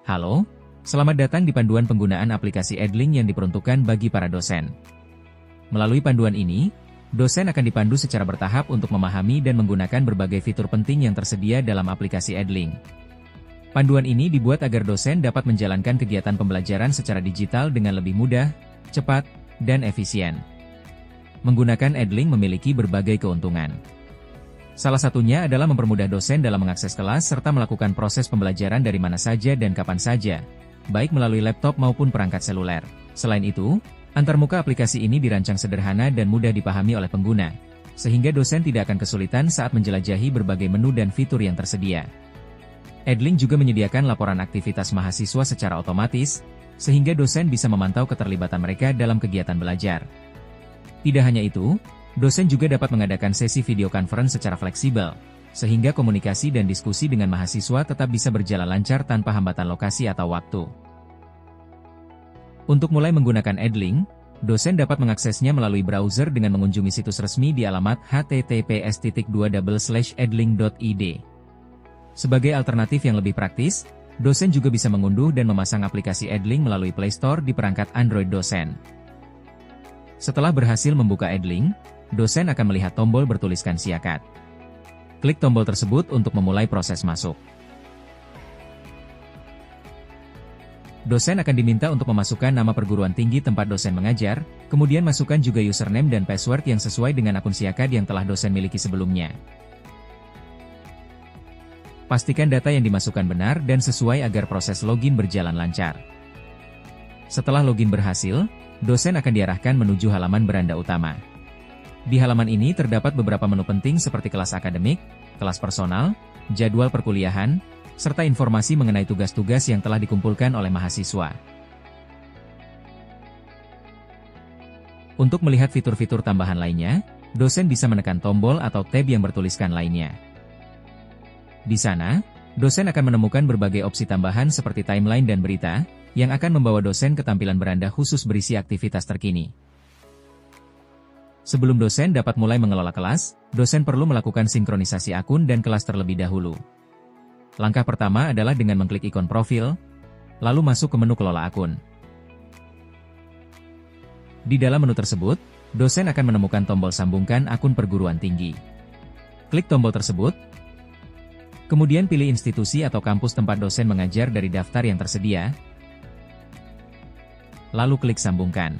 Halo, selamat datang di panduan penggunaan aplikasi Edlink yang diperuntukkan bagi para dosen. Melalui panduan ini, dosen akan dipandu secara bertahap untuk memahami dan menggunakan berbagai fitur penting yang tersedia dalam aplikasi Edlink. Panduan ini dibuat agar dosen dapat menjalankan kegiatan pembelajaran secara digital dengan lebih mudah, cepat, dan efisien. Menggunakan Edlink memiliki berbagai keuntungan. Salah satunya adalah mempermudah dosen dalam mengakses kelas serta melakukan proses pembelajaran dari mana saja dan kapan saja, baik melalui laptop maupun perangkat seluler. Selain itu, antarmuka aplikasi ini dirancang sederhana dan mudah dipahami oleh pengguna, sehingga dosen tidak akan kesulitan saat menjelajahi berbagai menu dan fitur yang tersedia. Edlink juga menyediakan laporan aktivitas mahasiswa secara otomatis, sehingga dosen bisa memantau keterlibatan mereka dalam kegiatan belajar. Tidak hanya itu, dosen juga dapat mengadakan sesi video conference secara fleksibel, sehingga komunikasi dan diskusi dengan mahasiswa tetap bisa berjalan lancar tanpa hambatan lokasi atau waktu. Untuk mulai menggunakan Edlink, dosen dapat mengaksesnya melalui browser dengan mengunjungi situs resmi di alamat https://edlink.id. Sebagai alternatif yang lebih praktis, dosen juga bisa mengunduh dan memasang aplikasi Edlink melalui Play Store di perangkat Android dosen. Setelah berhasil membuka Edlink, dosen akan melihat tombol bertuliskan Siakat. Klik tombol tersebut untuk memulai proses masuk. Dosen akan diminta untuk memasukkan nama perguruan tinggi tempat dosen mengajar, kemudian masukkan juga username dan password yang sesuai dengan akun Siakat yang telah dosen miliki sebelumnya. Pastikan data yang dimasukkan benar dan sesuai agar proses login berjalan lancar. Setelah login berhasil, dosen akan diarahkan menuju halaman beranda utama. Di halaman ini terdapat beberapa menu penting seperti kelas akademik, kelas personal, jadwal perkuliahan, serta informasi mengenai tugas-tugas yang telah dikumpulkan oleh mahasiswa. Untuk melihat fitur-fitur tambahan lainnya, dosen bisa menekan tombol atau tab yang bertuliskan lainnya. Di sana, dosen akan menemukan berbagai opsi tambahan seperti timeline dan berita, yang akan membawa dosen ke tampilan beranda khusus berisi aktivitas terkini. Sebelum dosen dapat mulai mengelola kelas, dosen perlu melakukan sinkronisasi akun dan kelas terlebih dahulu. Langkah pertama adalah dengan mengklik ikon profil, lalu masuk ke menu kelola akun. Di dalam menu tersebut, dosen akan menemukan tombol sambungkan akun perguruan tinggi. Klik tombol tersebut, kemudian pilih institusi atau kampus tempat dosen mengajar dari daftar yang tersedia, lalu klik sambungkan.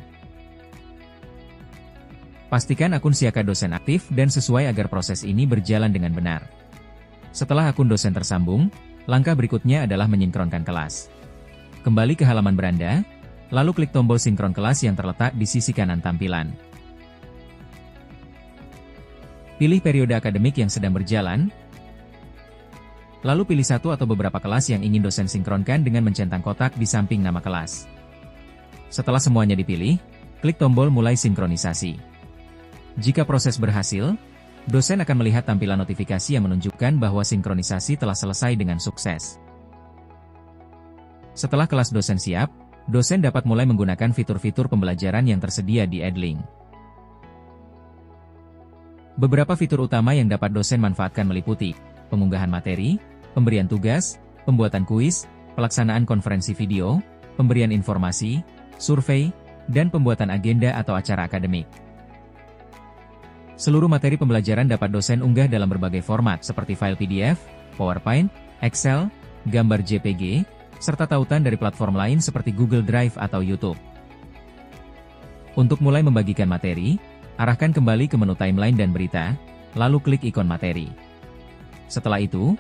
Pastikan akun Siakat dosen aktif dan sesuai agar proses ini berjalan dengan benar. Setelah akun dosen tersambung, langkah berikutnya adalah menyinkronkan kelas. Kembali ke halaman beranda, lalu klik tombol sinkron kelas yang terletak di sisi kanan tampilan. Pilih periode akademik yang sedang berjalan, lalu pilih satu atau beberapa kelas yang ingin dosen sinkronkan dengan mencentang kotak di samping nama kelas. Setelah semuanya dipilih, klik tombol mulai sinkronisasi. Jika proses berhasil, dosen akan melihat tampilan notifikasi yang menunjukkan bahwa sinkronisasi telah selesai dengan sukses. Setelah kelas dosen siap, dosen dapat mulai menggunakan fitur-fitur pembelajaran yang tersedia di Edlink. Beberapa fitur utama yang dapat dosen manfaatkan meliputi pengunggahan materi, pemberian tugas, pembuatan kuis, pelaksanaan konferensi video, pemberian informasi, survei, dan pembuatan agenda atau acara akademik. Seluruh materi pembelajaran dapat dosen unggah dalam berbagai format seperti file PDF, PowerPoint, Excel, gambar JPG, serta tautan dari platform lain seperti Google Drive atau YouTube. Untuk mulai membagikan materi, arahkan kembali ke menu timeline dan berita, lalu klik ikon materi. Setelah itu,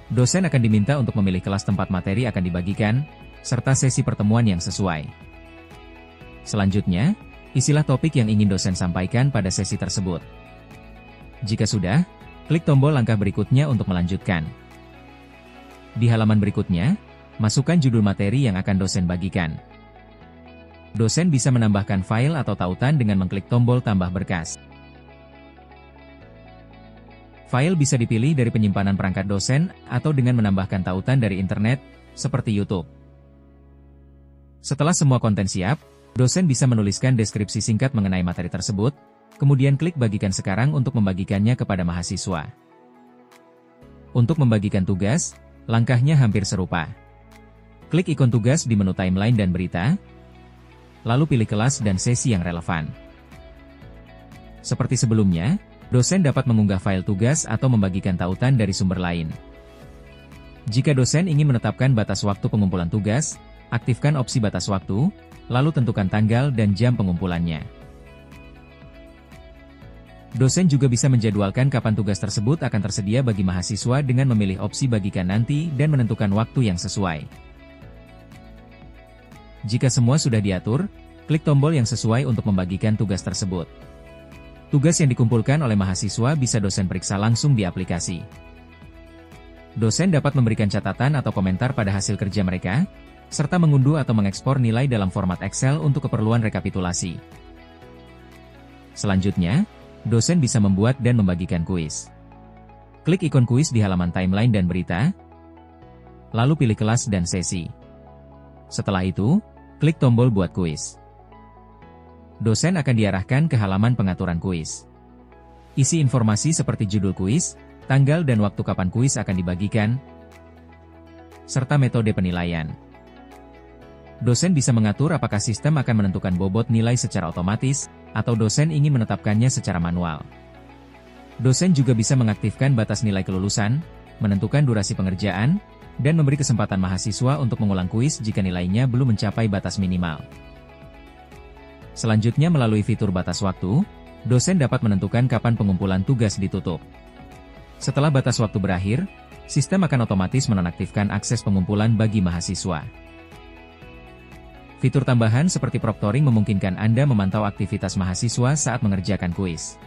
dosen akan diminta untuk memilih kelas tempat materi akan dibagikan, serta sesi pertemuan yang sesuai. Selanjutnya, isilah topik yang ingin dosen sampaikan pada sesi tersebut. Jika sudah, klik tombol langkah berikutnya untuk melanjutkan. Di halaman berikutnya, masukkan judul materi yang akan dosen bagikan. Dosen bisa menambahkan file atau tautan dengan mengklik tombol tambah berkas. File bisa dipilih dari penyimpanan perangkat dosen atau dengan menambahkan tautan dari internet, seperti YouTube. Setelah semua konten siap, dosen bisa menuliskan deskripsi singkat mengenai materi tersebut, kemudian klik bagikan sekarang untuk membagikannya kepada mahasiswa. Untuk membagikan tugas, langkahnya hampir serupa. klik ikon tugas di menu timeline dan berita, lalu pilih kelas dan sesi yang relevan. Seperti sebelumnya, dosen dapat mengunggah file tugas atau membagikan tautan dari sumber lain. Jika dosen ingin menetapkan batas waktu pengumpulan tugas, aktifkan opsi batas waktu, lalu tentukan tanggal dan jam pengumpulannya. Dosen juga bisa menjadwalkan kapan tugas tersebut akan tersedia bagi mahasiswa dengan memilih opsi bagikan nanti dan menentukan waktu yang sesuai. Jika semua sudah diatur, klik tombol yang sesuai untuk membagikan tugas tersebut. Tugas yang dikumpulkan oleh mahasiswa bisa dosen periksa langsung di aplikasi. Dosen dapat memberikan catatan atau komentar pada hasil kerja mereka, serta mengunduh atau mengekspor nilai dalam format Excel untuk keperluan rekapitulasi. Selanjutnya, dosen bisa membuat dan membagikan kuis. Klik ikon kuis di halaman timeline dan berita, lalu pilih kelas dan sesi. Setelah itu, klik tombol buat kuis. Dosen akan diarahkan ke halaman pengaturan kuis. Isi informasi seperti judul kuis, tanggal dan waktu kapan kuis akan dibagikan, serta metode penilaian. Dosen bisa mengatur apakah sistem akan menentukan bobot nilai secara otomatis, atau dosen ingin menetapkannya secara manual. Dosen juga bisa mengaktifkan batas nilai kelulusan, menentukan durasi pengerjaan, dan memberi kesempatan mahasiswa untuk mengulang kuis jika nilainya belum mencapai batas minimal. Selanjutnya melalui fitur batas waktu, dosen dapat menentukan kapan pengumpulan tugas ditutup. Setelah batas waktu berakhir, sistem akan otomatis menonaktifkan akses pengumpulan bagi mahasiswa. Fitur tambahan seperti proctoring memungkinkan Anda memantau aktivitas mahasiswa saat mengerjakan kuis.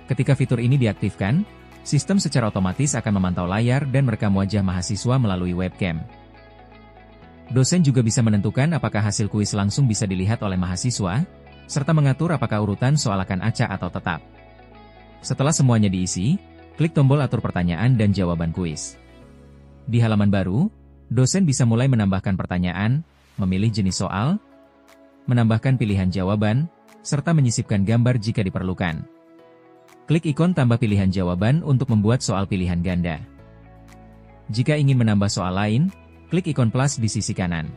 Ketika fitur ini diaktifkan, sistem secara otomatis akan memantau layar dan merekam wajah mahasiswa melalui webcam. Dosen juga bisa menentukan apakah hasil kuis langsung bisa dilihat oleh mahasiswa, serta mengatur apakah urutan soal akan acak atau tetap. Setelah semuanya diisi, klik tombol atur pertanyaan dan jawaban kuis. Di halaman baru, dosen bisa mulai menambahkan pertanyaan, memilih jenis soal, menambahkan pilihan jawaban, serta menyisipkan gambar jika diperlukan. Klik ikon tambah pilihan jawaban untuk membuat soal pilihan ganda. Jika ingin menambah soal lain, klik ikon plus di sisi kanan.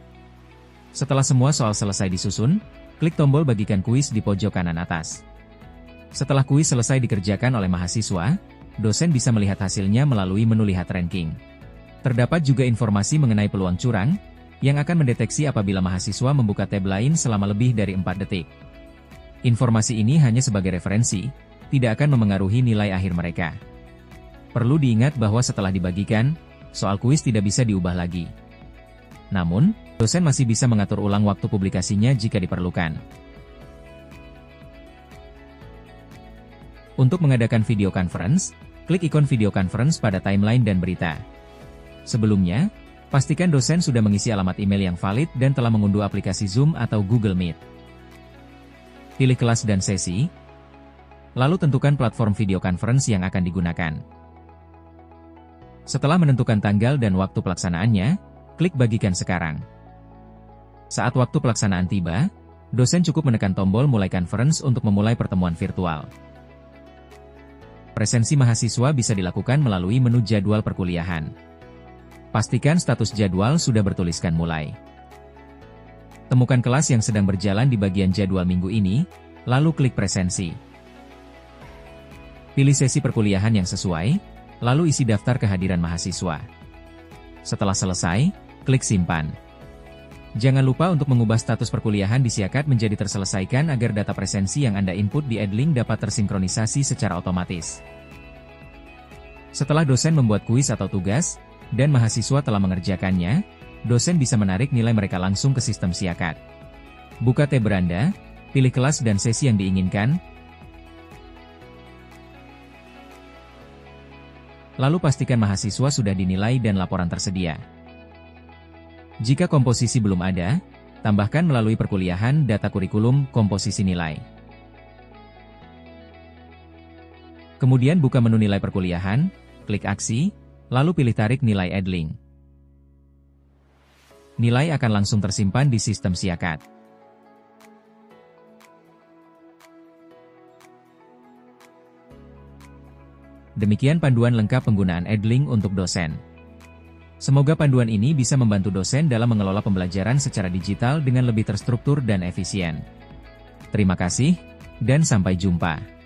Setelah semua soal selesai disusun, klik tombol bagikan kuis di pojok kanan atas. Setelah kuis selesai dikerjakan oleh mahasiswa, dosen bisa melihat hasilnya melalui menu lihat ranking. Terdapat juga informasi mengenai peluang curang, yang akan mendeteksi apabila mahasiswa membuka tab lain selama lebih dari 4 detik. Informasi ini hanya sebagai referensi, tidak akan memengaruhi nilai akhir mereka. Perlu diingat bahwa setelah dibagikan, soal kuis tidak bisa diubah lagi. Namun, dosen masih bisa mengatur ulang waktu publikasinya jika diperlukan. Untuk mengadakan video conference, klik ikon video conference pada timeline dan berita. Sebelumnya, pastikan dosen sudah mengisi alamat email yang valid dan telah mengunduh aplikasi Zoom atau Google Meet. Pilih kelas dan sesi, lalu tentukan platform video conference yang akan digunakan. Setelah menentukan tanggal dan waktu pelaksanaannya, klik bagikan sekarang. Saat waktu pelaksanaan tiba, dosen cukup menekan tombol mulai conference untuk memulai pertemuan virtual. Presensi mahasiswa bisa dilakukan melalui menu jadwal perkuliahan. Pastikan status jadwal sudah bertuliskan mulai. Temukan kelas yang sedang berjalan di bagian jadwal minggu ini, lalu klik presensi. Pilih sesi perkuliahan yang sesuai, lalu isi daftar kehadiran mahasiswa. Setelah selesai, klik simpan. Jangan lupa untuk mengubah status perkuliahan di Siakat menjadi terselesaikan agar data presensi yang Anda input di Edlink dapat tersinkronisasi secara otomatis. Setelah dosen membuat kuis atau tugas, dan mahasiswa telah mengerjakannya, dosen bisa menarik nilai mereka langsung ke sistem Siakat. Buka tab beranda, pilih kelas dan sesi yang diinginkan, lalu pastikan mahasiswa sudah dinilai dan laporan tersedia. Jika komposisi belum ada, tambahkan melalui perkuliahan data kurikulum komposisi nilai. Kemudian buka menu nilai perkuliahan, klik aksi, lalu pilih tarik nilai Edlink. Nilai akan langsung tersimpan di sistem Siakat. Demikian panduan lengkap penggunaan Edlink untuk dosen. Semoga panduan ini bisa membantu dosen dalam mengelola pembelajaran secara digital dengan lebih terstruktur dan efisien. Terima kasih, dan sampai jumpa.